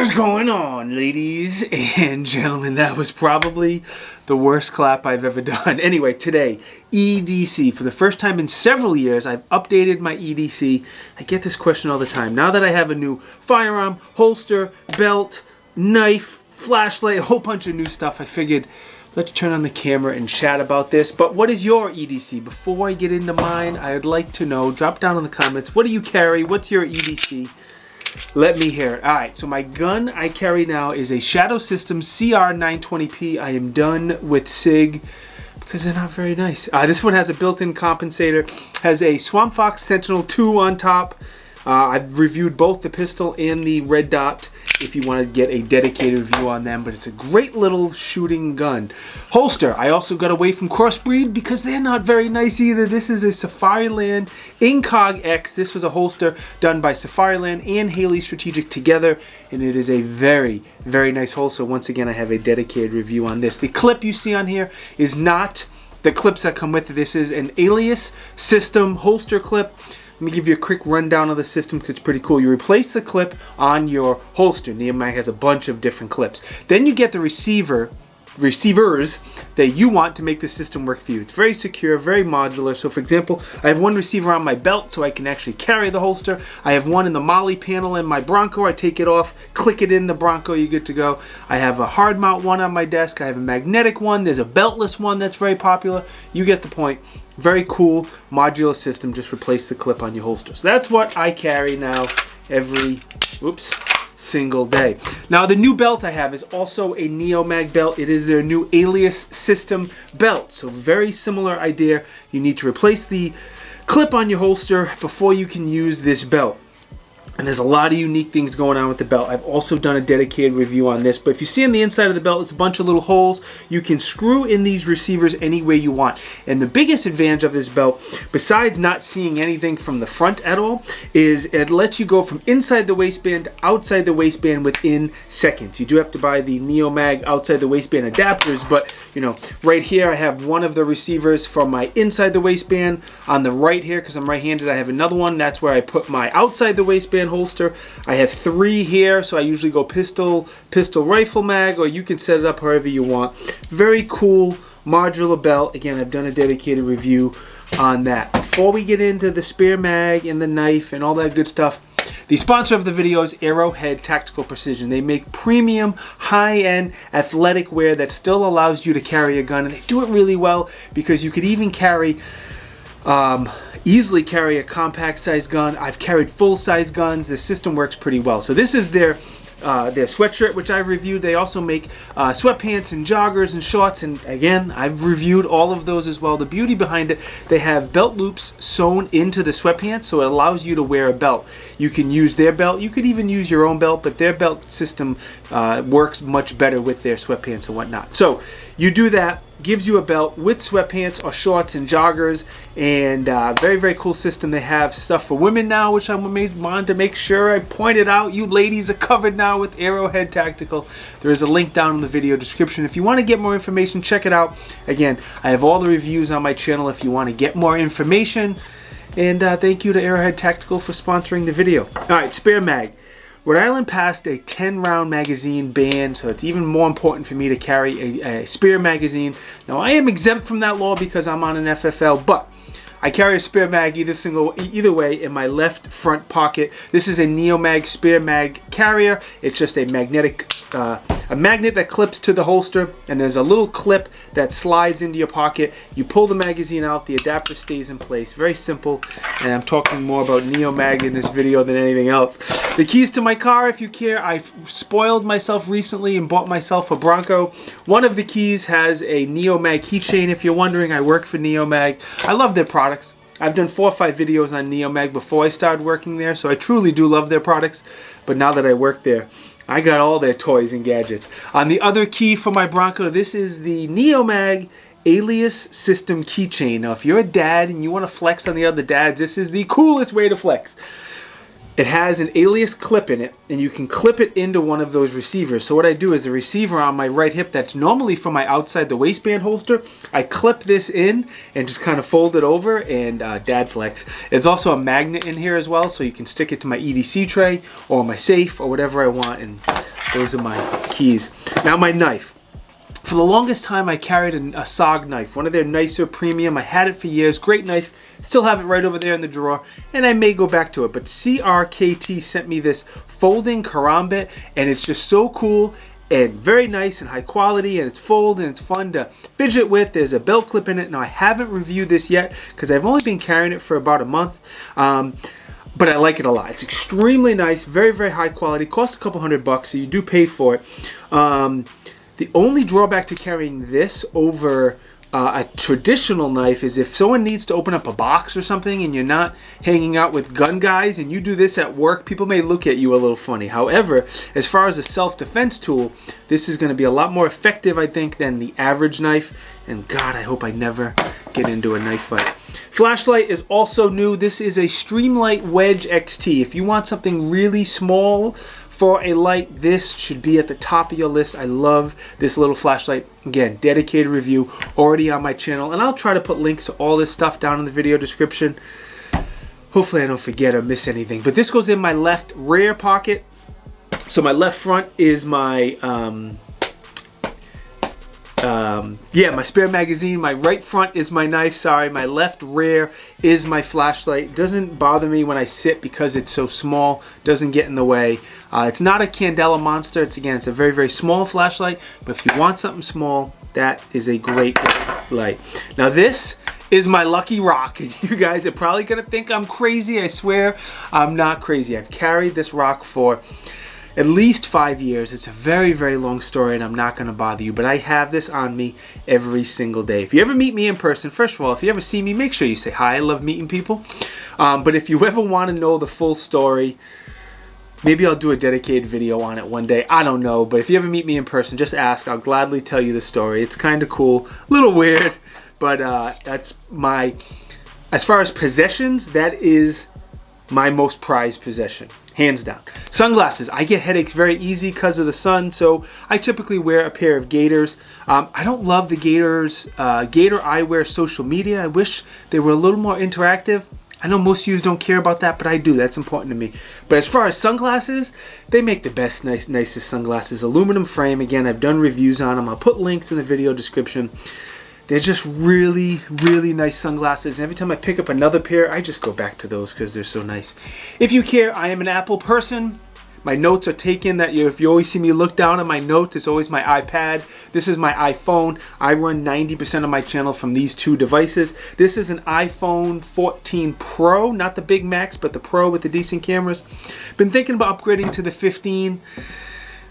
What's going on, ladies and gentlemen? That was probably the worst clap I've ever done. Anyway, today, EDC. For the first time in several years, I've updated my EDC. I get this question all the time. Now that I have a new firearm, holster, belt, knife, flashlight, a whole bunch of new stuff, I figured let's turn on the camera and chat about this. But what is your EDC? Before I get into mine, I'd like to know, drop down in the comments, what do you carry? What's your EDC? Let me hear it. Alright, so my gun I carry now is a Shadow Systems CR920P. I am done with SIG because they're not very nice. This one has a built-in compensator, has a Swamp Fox Sentinel 2 on top. I've reviewed both the pistol and the red dot if you want to get a dedicated review on them, but it's a great little shooting gun. Holster, I also got away from Crossbreed because they're not very nice either. This is a Safariland X. This was a holster done by Safariland and Haley Strategic together, and it is a very, very nice holster. Once again, I have a dedicated review on this. The clip you see on here is not the clips that come with it. This is an Alias System holster clip. Let me give you a quick rundown of the system because it's pretty cool. You replace the clip on your holster. Neomag has a bunch of different clips. Then you get the receivers that you want to make the system work for you. It's very secure, very modular. So for example, I have one receiver on my belt so I can actually carry the holster. I have one in the Molly panel in my Bronco. I take it off, click it in the Bronco, you're good to go. I have a hard mount one on my desk. I have a magnetic one. There's a beltless one that's very popular. You get the point. Very cool modular system. Just replace the clip on your holster. So that's what I carry now every single day. Now the new belt I have is also a Neomag belt. It is their new Alias System belt. So very similar idea. You need to replace the clip on your holster before you can use this belt. And there's a lot of unique things going on with the belt. I've also done a dedicated review on this. But if you see on the inside of the belt, it's a bunch of little holes. You can screw in these receivers any way you want. And the biggest advantage of this belt, besides not seeing anything from the front at all, is it lets you go from inside the waistband to outside the waistband within seconds. You do have to buy the Neomag outside the waistband adapters, but you know, right here I have one of the receivers from my inside the waistband. On the right here, because I'm right-handed, I have another one. That's where I put my outside the waistband holster. I have 3 here, so I usually go pistol, rifle mag, or you can set it up however you want. Very cool modular belt. Again, I've done a dedicated review on that. Before we get into the spare mag and the knife and all that good stuff, the sponsor of the video is Arrowhead Precision. They make premium, high-end athletic wear that still allows you to carry a gun, and they do it really well because you could even carry easily carry a compact size gun. I've carried full size guns. The system works pretty well. So this is their sweatshirt, which I've reviewed. They also make sweatpants and joggers and shorts, and again, I've reviewed all of those as well. The beauty behind it, they have belt loops sewn into the sweatpants, so it allows you to wear a belt. You can use their belt. You could even use your own belt, but their belt system works much better with their sweatpants and whatnot. So you do that. Gives you a belt with sweatpants or shorts and joggers, and very, very cool system. They have stuff for women now, which I wanted to make sure I pointed out. You ladies are covered now with Arrowhead Tactical. There is a link down in the video description. If you want to get more information, check it out. Again, I have all the reviews on my channel if you want to get more information. And thank you to Arrowhead Tactical for sponsoring the video. Alright, spare mag. Rhode Island passed a 10-round magazine ban, so it's even more important for me to carry a spare magazine. Now, I am exempt from that law because I'm on an FFL, but I carry a spare mag either way in my left front pocket. This is a Neomag spare mag carrier. It's just a magnet that clips to the holster, and there's a little clip that slides into your pocket. You pull the magazine out, the adapter stays in place. Very simple, and I'm talking more about Neomag in this video than anything else. The keys to my car, if you care, I've spoiled myself recently and bought myself a Bronco. One of the keys has a Neomag keychain. If you're wondering, I work for Neomag. I love their products. I've done 4 or 5 videos on Neomag before I started working there, so I truly do love their products. But now that I work there, I got all their toys and gadgets. On the other key for my Bronco, this is the Neomag Alias System keychain. Now, if you're a dad and you want to flex on the other dads, this is the coolest way to flex. It has an Alias clip in it, and you can clip it into one of those receivers. So what I do is the receiver on my right hip that's normally for my outside the waistband holster, I clip this in and just kind of fold it over, and dad flex. There's also a magnet in here as well, so you can stick it to my EDC tray or my safe or whatever I want, and those are my keys. Now my knife. For the longest time, I carried a SOG knife, one of their nicer premium. I had it for years, great knife. Still have it right over there in the drawer, and I may go back to it. But CRKT sent me this folding karambit, and it's just so cool and very nice and high quality, and it's fold and it's fun to fidget with. There's a belt clip in it. Now I haven't reviewed this yet because I've only been carrying it for about a month. But I like it a lot. It's extremely nice, very, very high quality. Costs a couple $100, so you do pay for it. The only drawback to carrying this over a traditional knife is if someone needs to open up a box or something and you're not hanging out with gun guys and you do this at work, people may look at you a little funny. However, as far as a self-defense tool, this is going to be a lot more effective, I think, than the average knife. And God, I hope I never get into a knife fight. Flashlight is also new. This is a Streamlight Wedge XT. If you want something really small for a light, this should be at the top of your list. I love this little flashlight. Again, dedicated review already on my channel, and I'll try to put links to all this stuff down in the video description. Hopefully I don't forget or miss anything. But this goes in my left rear pocket. So my left front is my my spare magazine. My right front is my knife. Sorry, my left rear is my flashlight. It doesn't bother me when I sit because it's so small. Doesn't get in the way. It's not a Candela monster. It's a very, very small flashlight. But if you want something small, that is a great light. Now this is my lucky rock. You guys are probably gonna think I'm crazy. I swear I'm not crazy. I've carried this rock for at least 5 years. It's a very, very long story, and I'm not going to bother you, but I have this on me every single day. If you ever meet me in person, first of all, if you ever see me, make sure you say hi. I love meeting people. But if you ever want to know the full story, maybe I'll do a dedicated video on it one day. I don't know, but if you ever meet me in person, just ask. I'll gladly tell you the story. It's kind of cool, a little weird, but that's my, as far as possessions, that is my most prized possession. Hands down. Sunglasses. I get headaches very easy because of the sun, so I typically wear a pair of gaiters. I don't love the gaiters. Gator eyewear social media. I wish they were a little more interactive. I know most of you don't care about that, but I do. That's important to me. But as far as sunglasses, they make the best, nicest sunglasses. Aluminum frame. Again, I've done reviews on them. I'll put links in the video description. They're just really, really nice sunglasses. And every time I pick up another pair, I just go back to those because they're so nice. If you care, I am an Apple person. My notes are taken. If you always see me look down at my notes, it's always my iPad. This is my iPhone. I run 90% of my channel from these two devices. This is an iPhone 14 Pro, not the Big Max, but the Pro with the decent cameras. Been thinking about upgrading to the 15.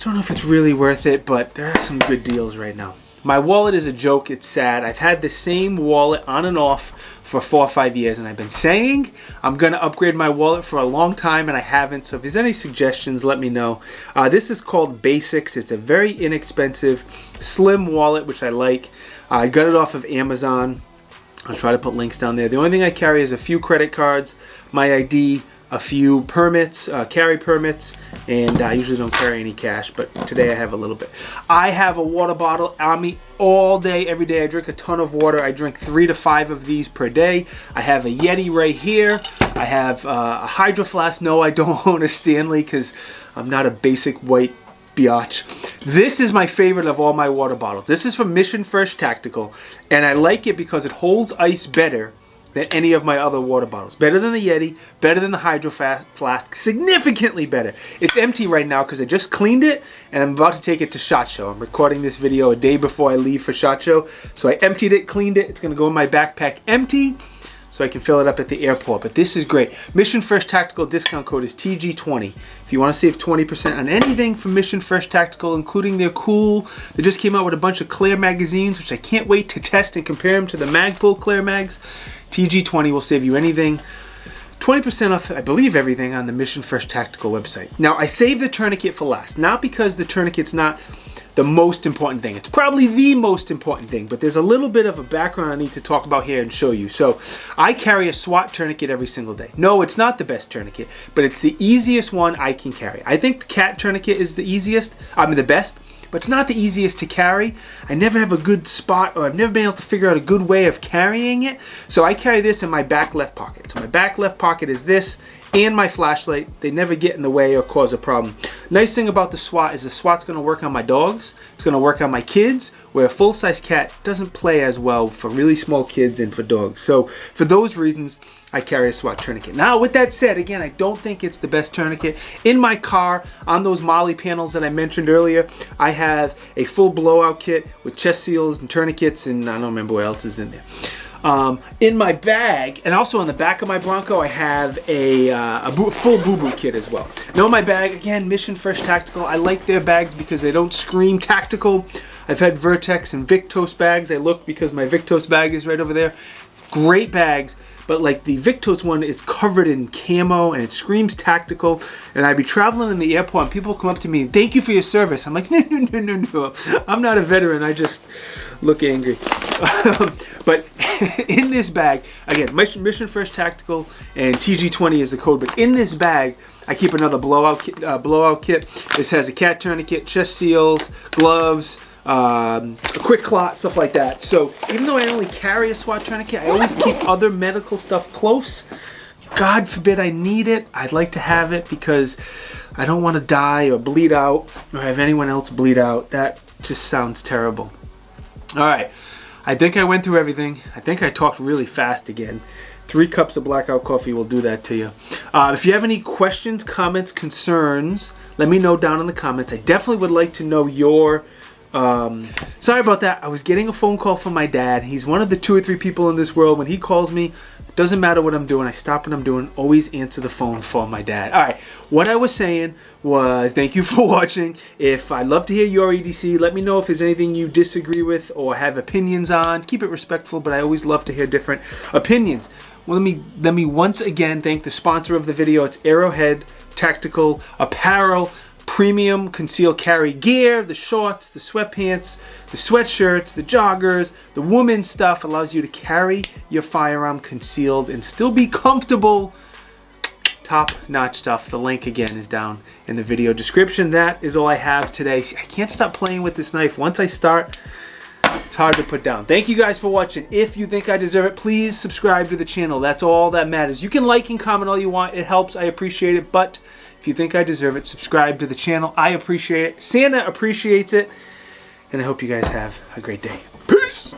Don't know if it's really worth it, but there are some good deals right now. My wallet is a joke. It's sad. I've had the same wallet on and off for 4 or 5 years, and I've been saying I'm going to upgrade my wallet for a long time, and I haven't. So if there's any suggestions, let me know. This is called Basics. It's a very inexpensive, slim wallet, which I like. I got it off of Amazon. I'll try to put links down there. The only thing I carry is a few credit cards, my ID, a few permits, carry permits, and I usually don't carry any cash, but today I have a little bit. I have a water bottle on me all day, every day. I drink a ton of water. I drink 3 to 5 of these per day. I have a Yeti right here. I have a Hydro Flask. No, I don't own a Stanley because I'm not a basic white biatch. This is my favorite of all my water bottles. This is from Mission Fresh Tactical, and I like it because it holds ice better than any of my other water bottles. Better than the Yeti, better than the Hydro Flask, significantly better. It's empty right now because I just cleaned it and I'm about to take it to SHOT Show. I'm recording this video a day before I leave for SHOT Show. So I emptied it, cleaned it. It's going to go in my backpack empty so I can fill it up at the airport. But this is great. Mission Fresh Tactical discount code is TG20. If you want to save 20% on anything from Mission Fresh Tactical, including their cool, they just came out with a bunch of Clear magazines, which I can't wait to test and compare them to the Magpul Clear mags. TG20 will save you anything. 20% off, I believe, everything on the Mission Fresh Tactical website. Now, I saved the tourniquet for last. Not because the tourniquet's not the most important thing. It's probably the most important thing, but there's a little bit of a background I need to talk about here and show you. So, I carry a SWAT tourniquet every single day. No, it's not the best tourniquet, but it's the easiest one I can carry. I think the cat tourniquet is the easiest, the best, but it's not the easiest to carry. I never have a good spot, or I've never been able to figure out a good way of carrying it. So I carry this in my back left pocket. So my back left pocket is this and my flashlight. They never get in the way or cause a problem. Nice thing about the SWAT is the SWAT's going to work on my dogs. It's going to work on my kids, where a full-size cat doesn't play as well for really small kids and for dogs. So for those reasons, I carry a SWAT tourniquet. Now, with that said, again, I don't think it's the best tourniquet. In my car, on those MOLLE panels that I mentioned earlier, I have a full blowout kit with chest seals and tourniquets, and I don't remember what else is in there. In my bag, and also on the back of my Bronco, I have a full boo-boo kit as well. Now in my bag, again, Mission Fresh Tactical. I like their bags because they don't scream tactical. I've had Vertex and Victos bags. I look because my Victos bag is right over there. Great bags. But like the Victos one is covered in camo and it screams tactical. And I'd be traveling in the airport and people come up to me, thank you for your service. I'm like, no. I'm not a veteran. I just look angry. But in this bag, again, Mission Fresh Tactical and TG20 is the code. But in this bag, I keep another blowout kit. This has a cat tourniquet, chest seals, gloves, a quick clot, stuff like that. So even though I only carry a SWAT tourniquet, I always keep other medical stuff close. God forbid I need it. I'd like to have it because I don't want to die or bleed out or have anyone else bleed out. That just sounds terrible. All right. I think I went through everything. I think I talked really fast again. 3 cups of blackout coffee will do that to you. If you have any questions, comments, concerns, let me know down in the comments. I definitely would like to know your... sorry about that. I was getting a phone call from my dad. He's one of the 2 or 3 people in this world. When he calls me, doesn't matter what I'm doing. I stop what I'm doing. Always answer the phone for my dad. All right. What I was saying was thank you for watching. I'd love to hear your EDC. Let me know if there's anything you disagree with or have opinions on. Keep it respectful, but I always love to hear different opinions. Well, let me once again thank the sponsor of the video. It's Arrowhead Tactical Apparel. Premium concealed carry gear, the shorts, the sweatpants, the sweatshirts, the joggers, the woman stuff allows you to carry your firearm concealed and still be comfortable. Top-notch stuff. The link again is down in the video description. That is all I have today. See, I can't stop playing with this knife. Once I start, it's hard to put down. Thank you guys for watching. If you think I deserve it, please subscribe to the channel. That's all that matters. You can like and comment all you want. It helps. I appreciate it. But if you think I deserve it, subscribe to the channel. I appreciate it. Santa appreciates it. And I hope you guys have a great day. Peace!